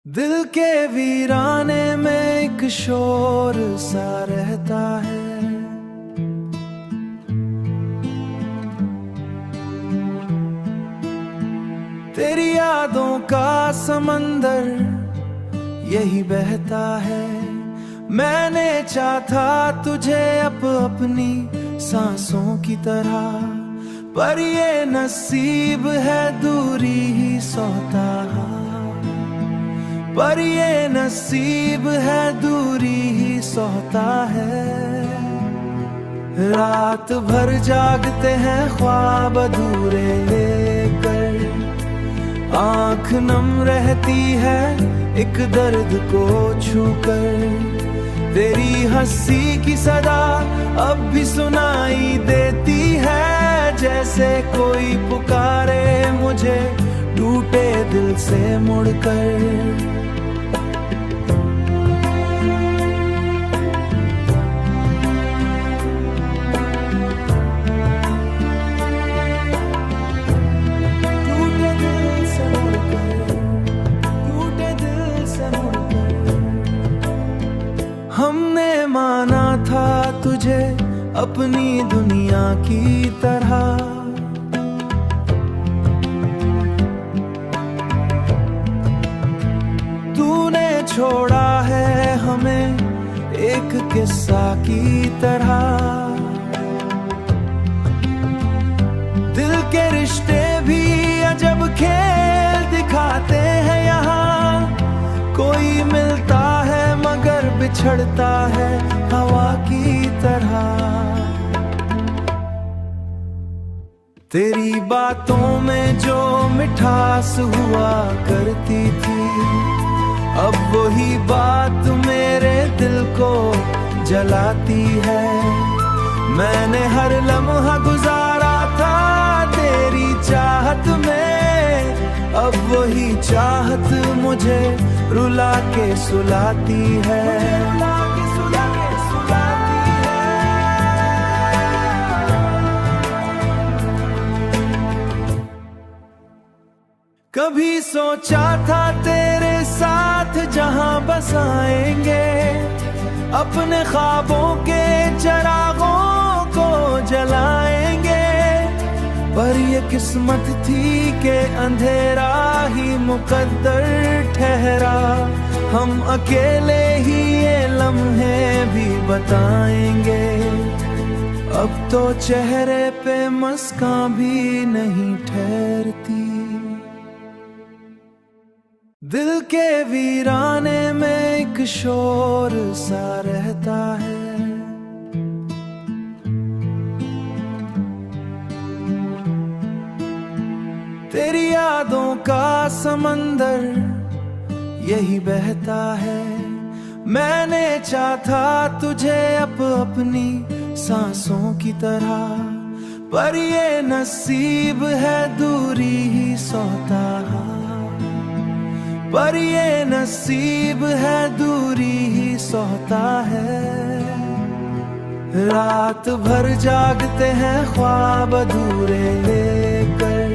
दिल के वीराने में एक शोर सा रहता है। तेरी यादों का समंदर यही बहता है। मैंने चाहा तुझे अपनी सांसों की तरह, पर ये नसीब है दूरी ही सौता। पर ये नसीब है दूरी ही सौता है। रात भर जागते हैं ख्वाब अधूरे लेकर, आँख नम रहती है एक दर्द को छूकर। तेरी हंसी की सदा अब भी सुनाई देती है, जैसे कोई पुकारे मुझे टूटे दिल से मुड़कर। हमने माना था तुझे अपनी दुनिया की तरह, तूने छोड़ा है हमें एक किस्सा की तरह। दिल के रिश्ते भी अजब खेल दिखाते हैं यहाँ, कोई मिलता है मगर बिछड़ता है हवा की तरह। तेरी बातों में जो मिठास हुआ करती थी, अब वही बात मेरे दिल को जलाती है। मैंने हर लम्हा गुजारा था तेरी चाहत में, अब वही चाहत मुझे रुला के सुलाती है। कभी सोचा था तेरे साथ जहां बसाएंगे, अपने ख्वाबों के चिरागों को जलाएंगे। पर ये किस्मत थी कि अंधेरा ही मुकद्दर ठहरा, हम अकेले ही ये लम्हे भी बताएंगे। अब तो चेहरे पे मुस्कान भी नहीं ठहरती। दिल के वीराने में एक शोर सा रहता है। तेरी यादों का समंदर यही बहता है। मैंने चाहा तुझे अपनी सांसों की तरह, पर ये नसीब है दूरी ही सौता। पर ये नसीब है दूरी ही सौता है। रात भर जागते हैं ख्वाब अधूरे लेकर,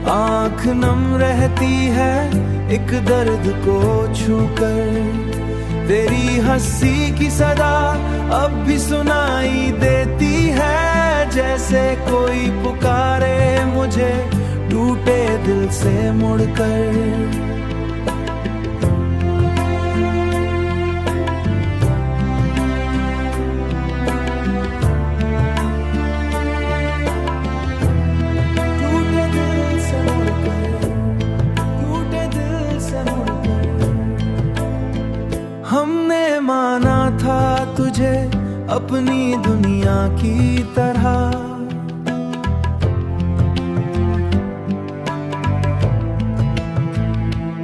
आँख नम रहती है एक दर्द को छूकर। तेरी हंसी की सदा अब भी सुनाई देती है, जैसे कोई पुकारे मुझे टूटे दिल से मुड़कर। हमने माना था तुझे अपनी दुनिया की तरह,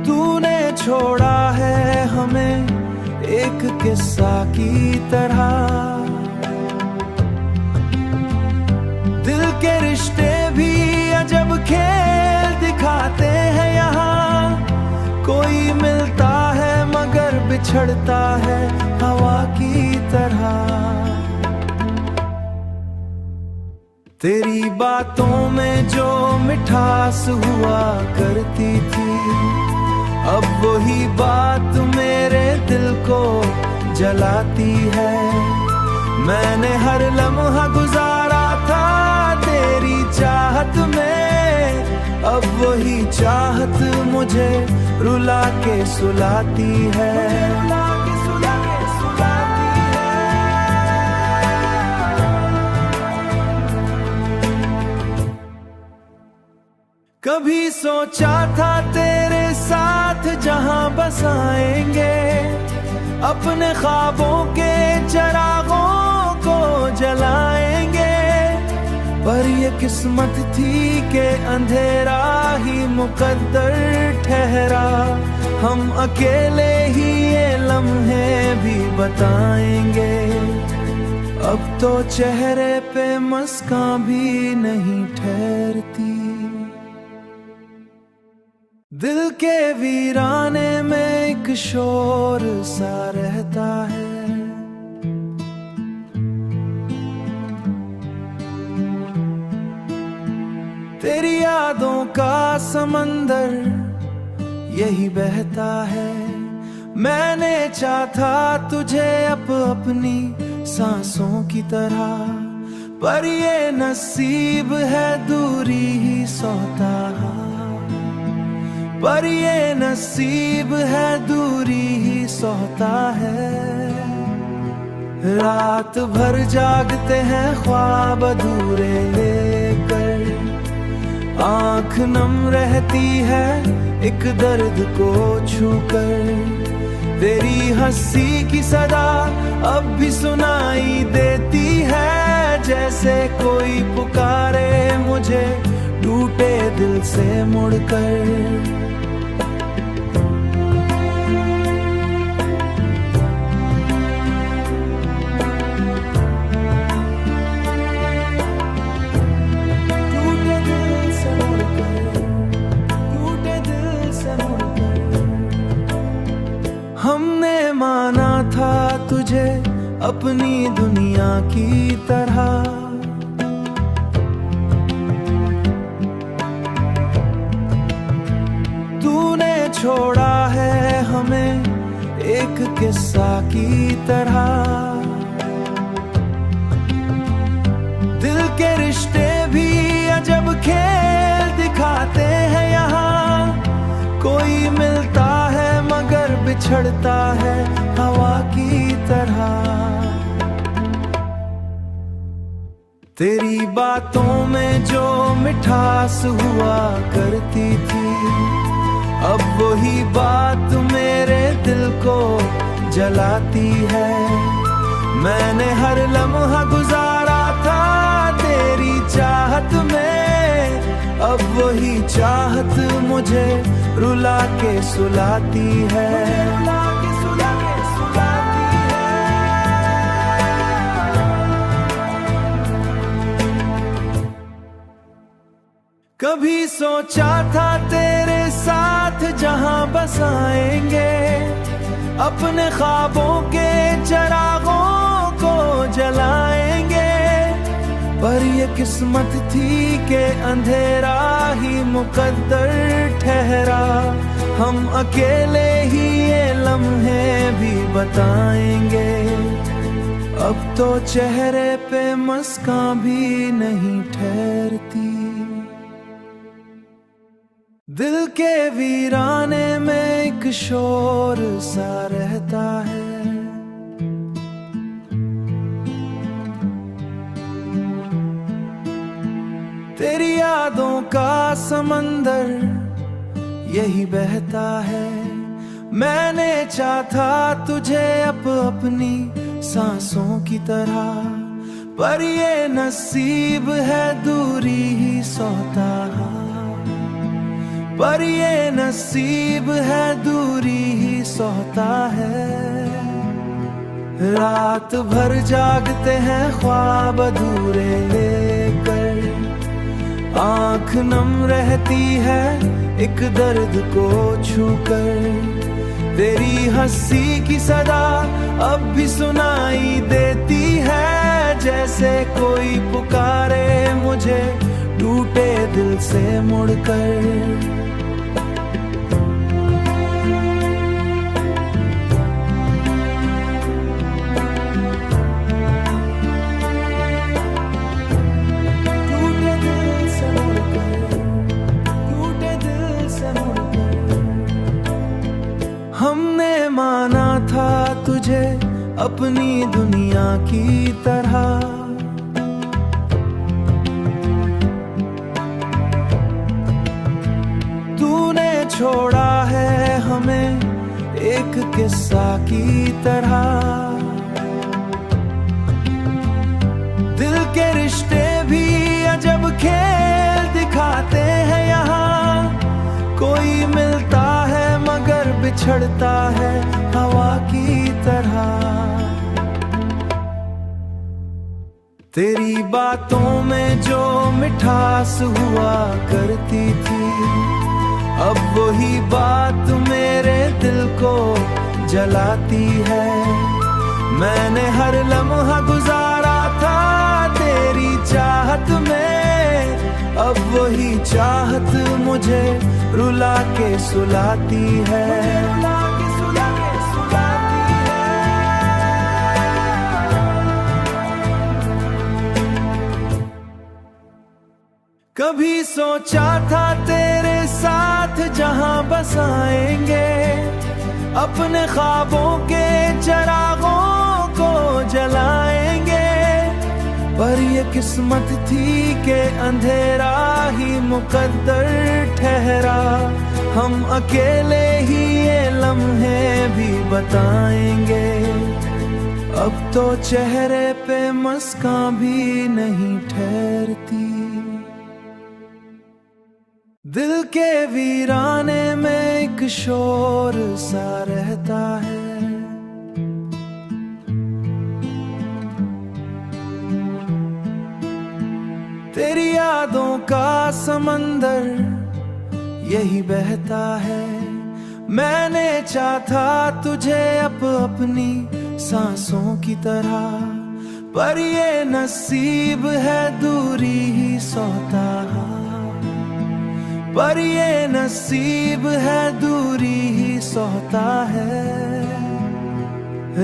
तूने छोड़ा है हमें एक किस्सा की तरह। दिल के रिश्ते भी अजब खेल दिखाते हैं यहाँ, कोई मिलता है मगर बिछड़ता है हवा की तरह। तेरी बातों में जो मिठास हुआ करती थी, अब वही बात मेरे दिल को जलाती है। मैंने हर लम्हा गुजारा था तेरी चाहत में, अब वही चाहत मुझे रुला के सुलाती है। कभी सोचा था तेरे साथ जहां बसाएंगे, अपने ख्वाबों के चिरागों को जलाएंगे, पर ये किस्मत थी कि अंधेरा ही मुकद्दर ठहरा। हम अकेले ही ये लम्हे भी बताएंगे, अब तो चेहरे पे मुस्कान भी नहीं ठहरती। दिल के वीराने में एक शोर सा रहता है, तेरी यादों का समंदर यही बहता है। मैंने चाहा तुझे अपनी सांसों की तरह, पर ये नसीब है दूरी ही सौता, पर ये नसीब है दूरी ही सहता है। रात भर जागते हैं ख्वाब अधूरे लेकर, आंख नम रहती है एक दर्द को छूकर। तेरी हंसी की सदा अब भी सुनाई देती है, जैसे कोई पुकारे मुझे टूटे दिल से मुड़कर। हमने माना था तुझे अपनी दुनिया की तरह, तूने छोड़ा है हमें एक किस्सा की तरह। दिल के रिश्ते भी अजब खेल दिखाते हैं यहाँ, कोई मिलता है मगर बिछड़ता है हवा की तरह। तेरी बातों में जो मिठास हुआ करती थी, अब वही बात मेरे दिल को जलाती है। मैंने हर लम्हा गुजारा था तेरी चाहत में, अब वही चाहत मुझे रुला के सुलाती है। कभी सोचा था तेरे साथ जहां बसाएंगे, अपने ख्वाबों के चिरागों को जलाएंगे, पर ये किस्मत थी कि अंधेरा ही मुकद्दर ठहरा। हम अकेले ही ये लम्हे भी बताएंगे, अब तो चेहरे पे मुस्कान भी नहीं ठहरती। दिल के वीराने में एक शोर सा रहता है, तेरी यादों का समंदर यही बहता है। मैंने चाहा तुझे अपनी सांसों की तरह, पर ये नसीब है दूरी ही सौता, पर ये नसीब है दूरी ही सहता है। रात भर जागते हैं ख्वाब अधूरे लेकर, आंख नम रहती है एक दर्द को छूकर। तेरी हंसी की सदा अब भी सुनाई देती है, जैसे कोई पुकारे मुझे टूटे दिल से मुड़कर। हमने माना था तुझे अपनी दुनिया की तरह, तूने छोड़ा है हमें एक किस्सा की तरह। दिल के रिश्ते भी अजब खेल दिखाते हैं यहाँ, कोई मिलता है मगर बिछड़ता है हवा की तरह। तेरी बातों में जो मिठास हुआ करती थी, अब वही बात मेरे दिल को जलाती है। मैंने हर लम्हा गुजारा था तेरी चाहत में, अब वही चाहत मुझे रुला के सुलाती है। कभी सोचा था तेरे साथ जहां बसाएंगे, अपने ख्वाबों के चिरागों को जलाएंगे, पर ये किस्मत थी कि अंधेरा ही मुकद्दर ठहरा। हम अकेले ही ये लम्हे भी बताएंगे, अब तो चेहरे पे मुस्कान भी नहीं ठहरती। दिल के वीराने में एक शोर सा रहता है, तेरी यादों का समंदर यही बहता है। मैंने चाहा तुझे अपनी सांसों की तरह, पर ये नसीब है दूरी ही सौता, पर ये नसीब है दूरी ही सौता है।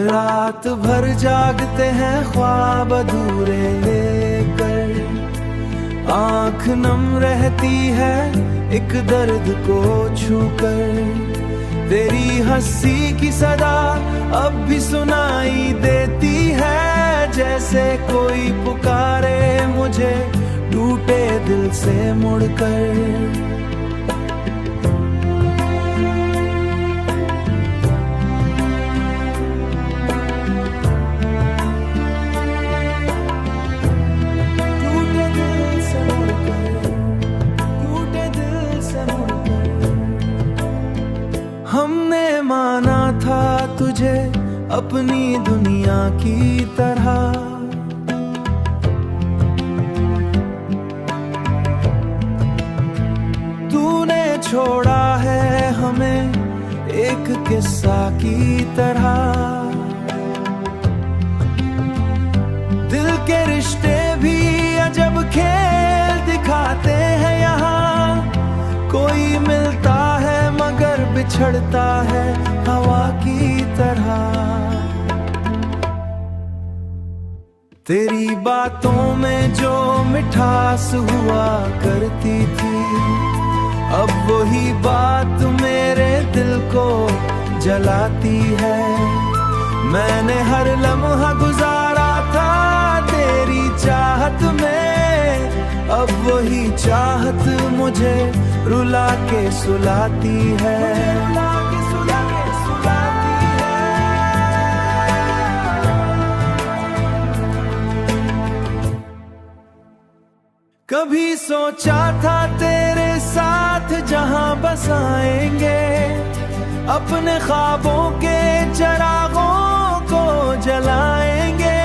रात भर जागते हैं ख्वाब अधूरे लेकर, आँख नम रहती है एक दर्द को छूकर। तेरी हंसी की सदा अब भी सुनाई देती है, जैसे कोई पुकारे मुझे टूटे दिल से मुड़कर। हमने माना था तुझे अपनी दुनिया की तरह, तूने छोड़ा है हमें एक किस्सा की तरह। दिल के रिश्ते भी अजब खेल दिखाते हैं यहाँ, कोई मिलता है मगर बिछड़ता है हवा की तरह। तेरी बातों में जो मिठास हुआ करती थी, अब वही बात मेरे दिल को जलाती है। मैंने हर लम्हा गुजारा था तेरी चाहत में, अब वही चाहत मुझे रुला के सुलाती है। कभी सोचा था तेरे साथ जहां बसाएंगे, अपने ख्वाबों के चिरागों को जलाएंगे,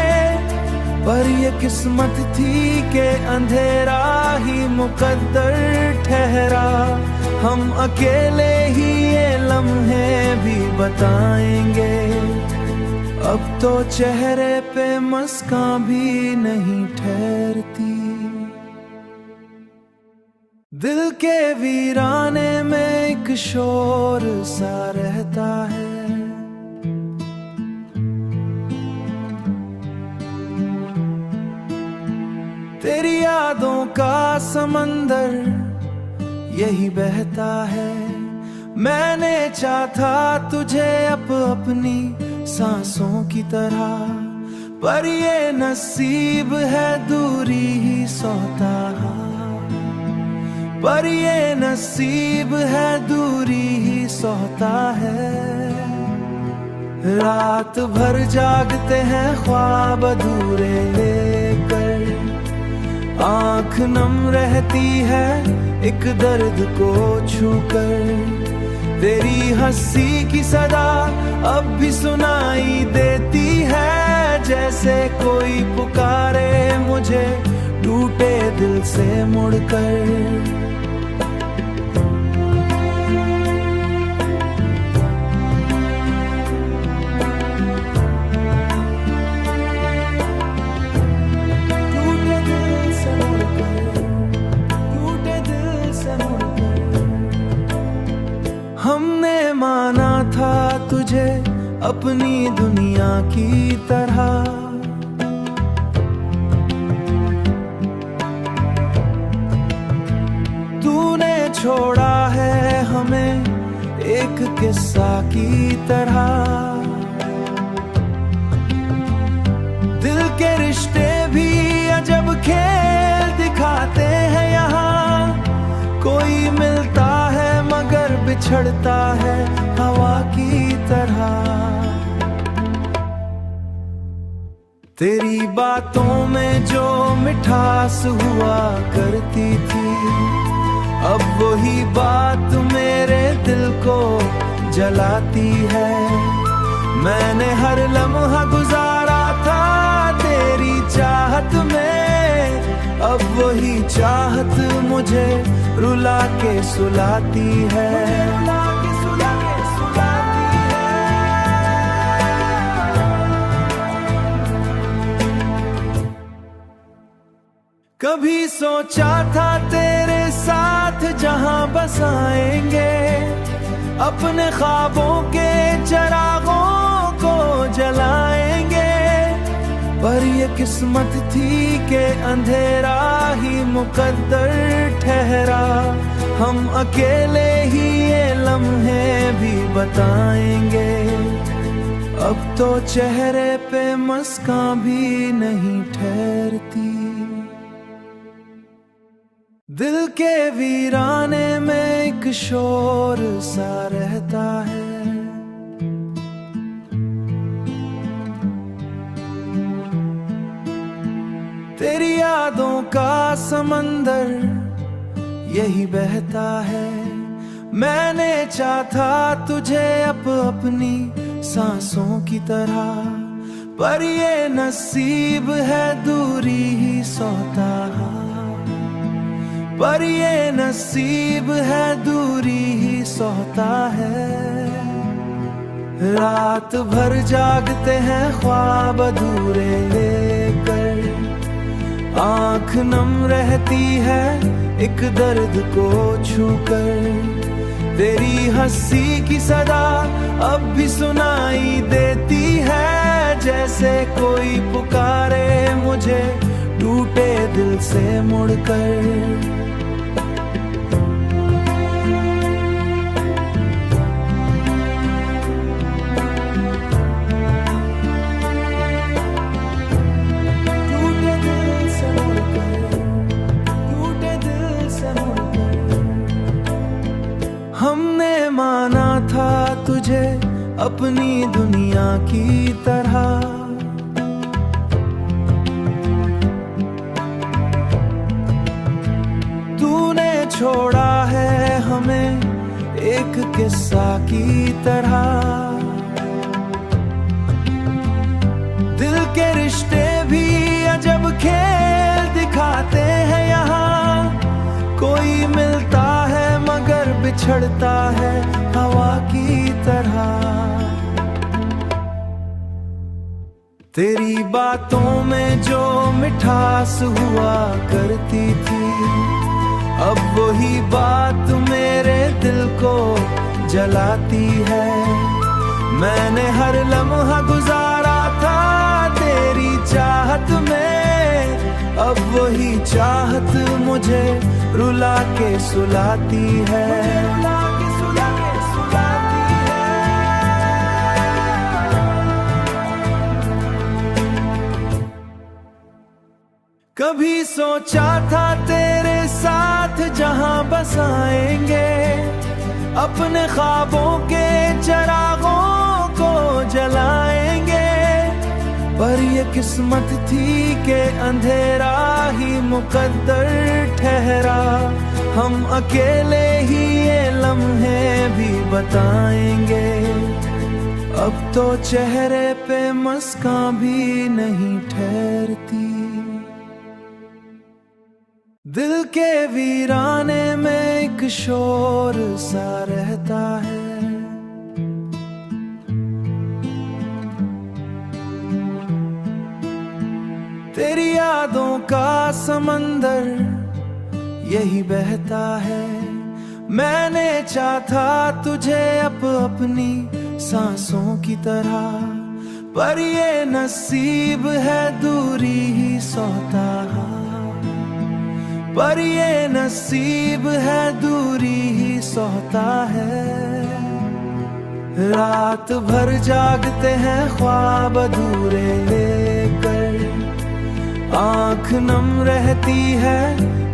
पर ये किस्मत थी कि अंधेरा ही मुकद्दर ठहरा। हम अकेले ही ये लम्हे भी बताएंगे, अब तो चेहरे पे मुस्कान भी नहीं ठहरती। दिल के वीराने में एक शोर सा रहता है, तेरी यादों का समंदर यही बहता है। मैंने चाहा तुझे अपनी सांसों की तरह, पर ये नसीब है दूरी ही सौता, पर ये नसीब है दूरी ही सौता है। रात भर जागते हैं ख्वाब अधूरे लेकर, आंख नम रहती है एक दर्द को छूकर। तेरी हंसी की सदा अब भी सुनाई देती है, जैसे कोई पुकारे मुझे टूटे दिल से मुड़कर। हमने माना था तुझे अपनी दुनिया की तरह, तूने छोड़ा है हमें एक किस्सा की तरह। दिल के रिश्ते भी अजब खेल दिखाते हैं यहाँ, कोई मिलता है मगर बिछड़ता है हवा की तरह। तेरी बातों में जो मिठास हुआ करती थी, अब वही बात मेरे दिल को जलाती है। मैंने हर लम्हा गुजारा था तेरी चाहत में, अब वही चाहत मुझे रुला के सुलाती है। कभी सोचा था तेरे साथ जहां बसाएंगे, अपने ख्वाबों के चिरागों को जलाएंगे, पर ये किस्मत थी कि अंधेरा ही मुकद्दर ठहरा। हम अकेले ही ये लम्हे भी बताएंगे, अब तो चेहरे पे मुस्कान भी नहीं ठहरती। दिल के वीराने में एक शोर सा रहता है, तेरी यादों का समंदर यही बहता है। मैंने चाहा तुझे अपनी सांसों की तरह, पर ये नसीब है दूरी ही सौता, पर ये नसीब है दूरी ही सौता है। रात भर जागते हैं ख्वाब अधूरे लेकर, आंख नम रहती है एक दर्द को छूकर। तेरी हंसी की सदा अब भी सुनाई देती है, जैसे कोई पुकारे मुझे टूटे दिल से मुड़कर। हमने माना था तुझे अपनी दुनिया की तरह, तूने छोड़ा है हमें एक किस्सा की तरह। दिल के रिश्ते भी अजब खेल दिखाते हैं यहाँ, कोई मिलता है मगर बिछड़ता है हवा की तरह। तेरी बातों में जो मिठास हुआ करती थी, अब वही बात मेरे दिल को जलाती है। मैंने हर लम्हा गुजारा था तेरी चाहत में, अब वही चाहत मुझे रुला के सुलाती है। कभी सोचा था तेरे साथ जहां बसाएंगे, अपने ख्वाबों के चिरागों को जलाएंगे। पर ये किस्मत थी कि अंधेरा ही मुकद्दर ठहरा, हम अकेले ही ये लम्हे भी बताएंगे। अब तो चेहरे पे मुस्कान भी नहीं ठहरती, दिल के वीराने में एक शोर सा रहता है। तेरी यादों का समंदर यही बहता है। मैंने चाहा तुझे अपनी सांसों की तरह, पर ये नसीब है दूरी ही सौता। पर ये नसीब है दूरी ही सौता है। रात भर जागते हैं ख्वाब अधूरे लेकर, आँख नम रहती है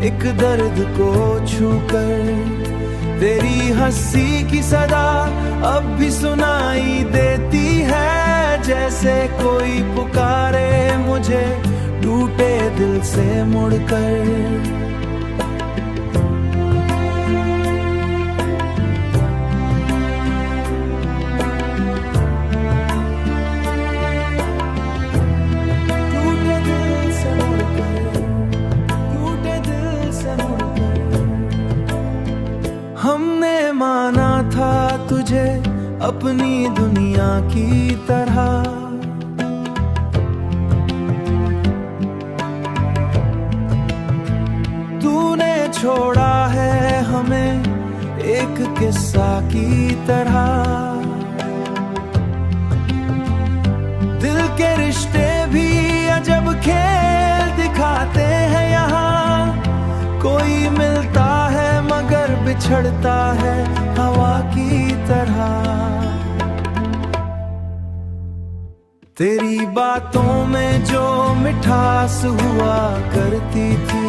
एक दर्द को छूकर। तेरी हंसी की सदा अब भी सुनाई देती है, जैसे कोई पुकारे मुझे टूटे दिल से मुड़कर। हमने माना था तुझे अपनी दुनिया की तरह, तूने छोड़ा है हमें एक किस्सा की तरह। दिल के रिश्ते भी अजब खेल दिखाते हैं यहाँ, कोई मिलता है मगर बिछड़ता है हवा की तरह। तेरी बातों में जो मिठास हुआ करती थी,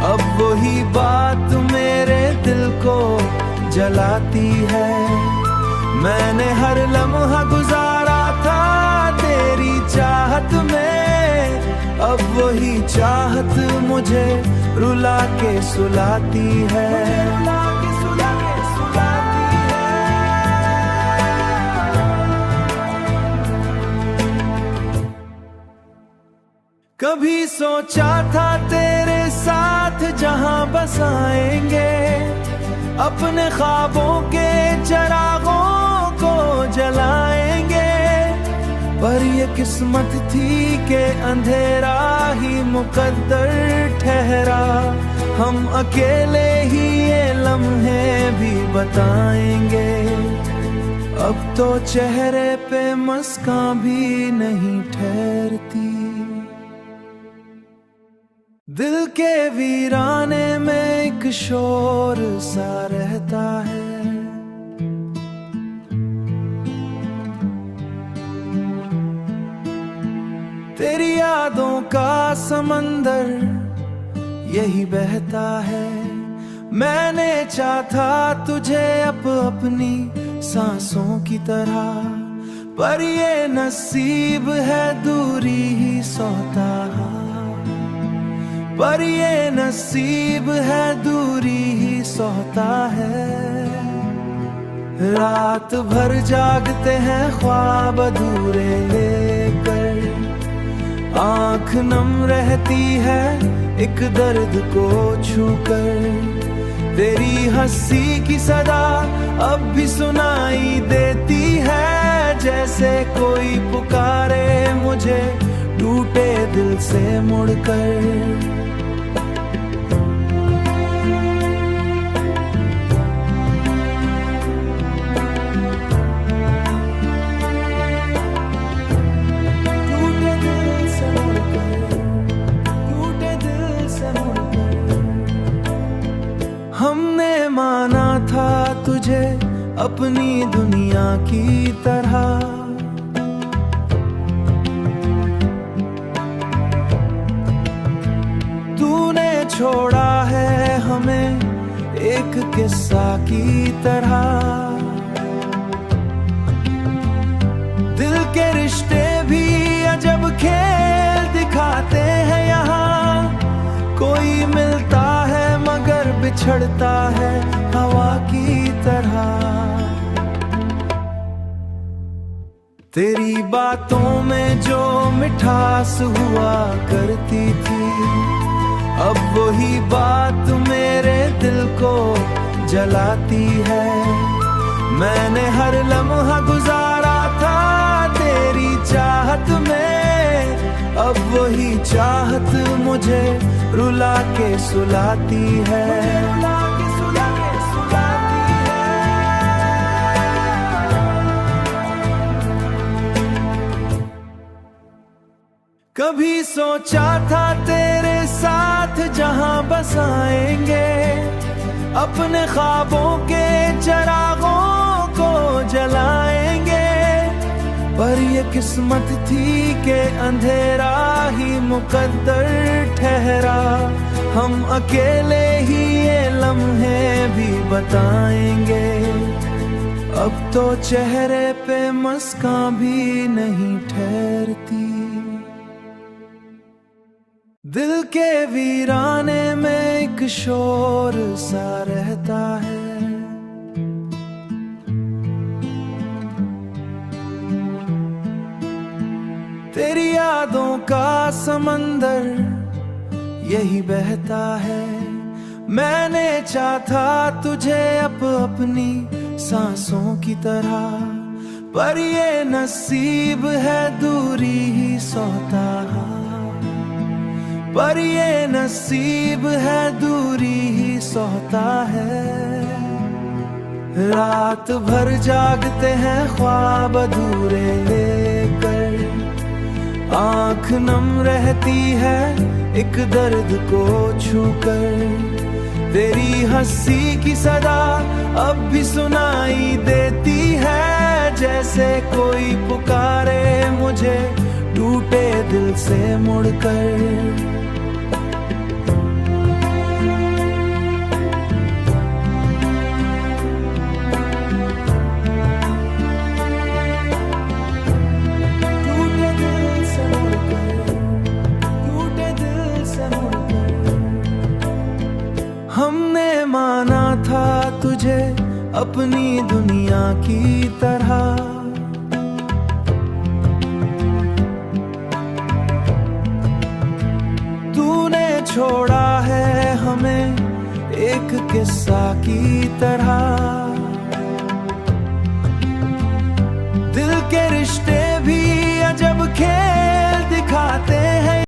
अब वही बात मेरे दिल को जलाती है। मैंने हर लम्हा गुजारा था तेरी चाहत में, अब वही चाहत मुझे रुला के सुलाती है। कभी सोचा था तेरे साथ जहां बसाएंगे, अपने ख्वाबों के चिरागों को जलाएंगे। पर ये किस्मत थी कि अंधेरा ही मुकद्दर ठहरा, हम अकेले ही ये लम्हे भी बताएंगे। अब तो चेहरे पे मुस्कान भी नहीं ठहरती, दिल के वीराने में एक शोर सा रहता है। तेरी यादों का समंदर यही बहता है। मैंने चाहा तुझे अपनी सांसों की तरह, पर ये नसीब है दूरी ही सौता। पर ये नसीब है दूरी ही सौता है। रात भर जागते हैं ख्वाब अधूरे लेकर, आँख नम रहती है एक दर्द को छूकर। तेरी हंसी की सदा अब भी सुनाई देती है, जैसे कोई पुकारे मुझे टूटे दिल से मुड़कर। हमने माना था तुझे अपनी दुनिया की तरह, एक किस्सा की तरह। दिल के रिश्ते भी अजब खेल दिखाते हैं यहाँ, कोई मिलता है मगर बिछड़ता है हवा की तरह। तेरी बातों में जो मिठास हुआ करती थी, अब वही बात मेरे दिल को जलाती है। मैंने हर लम्हा गुजारा था तेरी चाहत में, अब वही चाहत मुझे रुला के सुलाती है। कभी सोचा था तेरे साथ जहां बसाएंगे, अपने ख्वाबों के चिरागों को जलाएंगे, पर ये किस्मत थी कि अंधेरा ही मुकद्दर ठहरा। हम अकेले ही ये लम्हे भी बताएंगे, अब तो चेहरे पे मुस्कान भी नहीं ठहरती। दिल के वीराने में एक शोर सा रहता है, तेरी यादों का समंदर यही बहता है। मैंने चाहा तुझे अपनी सांसों की तरह, पर ये नसीब है दूरी ही सौता, पर ये नसीब है दूरी ही सोता है। रात भर जागते हैं ख्वाब अधूरे लेकर, आँख नम रहती है एक दर्द को छूकर। तेरी हंसी की सदा अब भी सुनाई देती है, जैसे कोई पुकारे मुझे टूटे दिल से मुड़कर। हमने माना था तुझे अपनी दुनिया की तरह, तूने छोड़ा है हमें एक किस्सा की तरह। दिल के रिश्ते भी अजब खेल